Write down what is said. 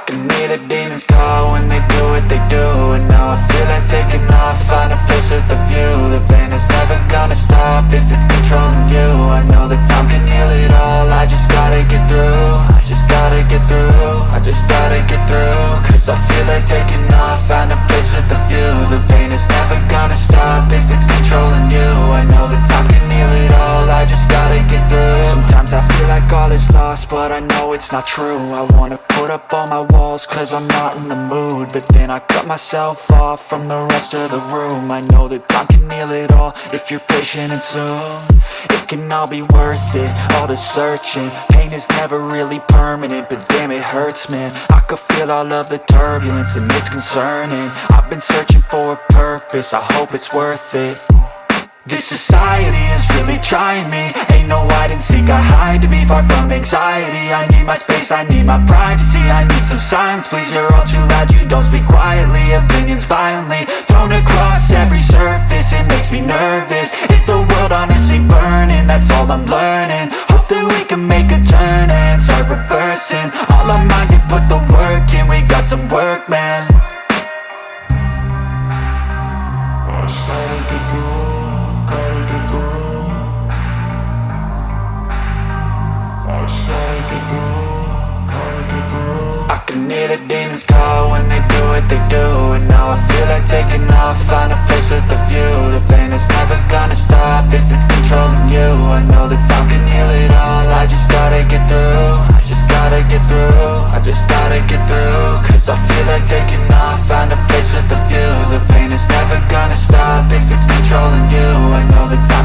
can hear the demons call when they do what they do. And now I feel like taking off, find a place with a view. The pain is never gonna stop if it's controlling you. I know that time can heal it all, I just gotta get through. I just gotta get through, I just gotta get through. Cause I feel like taking off, find a place with a view. The pain is never gonna stop if it's controlling you. I know that time can heal it all, I just gotta get through. Sometimes I feel like all is lost, but I know it's not true. I wanna put up all my walls cause I'm not in the mood, but then I cut myself off from the rest of the room. I know that time can heal it all if you're patient and soon it can all be worth it, all the searching. Pain is never really permanent, but damn it hurts, man. I could feel all of the turbulence and it's concerning. I've been searching for a purpose, I hope it's worth it. This society is really trying me. Ain't no hide and seek, I hide to be far from anxiety. I need my space, I need my privacy. I need some silence, please, you're all too loud. You don't speak quietly, opinions violently thrown across every surface. It makes me nervous, is the world honestly burning? That's all I'm learning. Hope that we can make a turn and start reversing all our minds and put the work in. We got some work, man. I just gotta get through. I can hear the demons call when they do what they do. And now I feel like taking off, find a place with a view. The pain is never gonna stop if it's controlling you. I know that time can heal it all, I just gotta get through. I just gotta get through, I just gotta get through. Cause I feel like taking off, find a place with a view. The pain is never gonna stop if it's controlling you. I know that time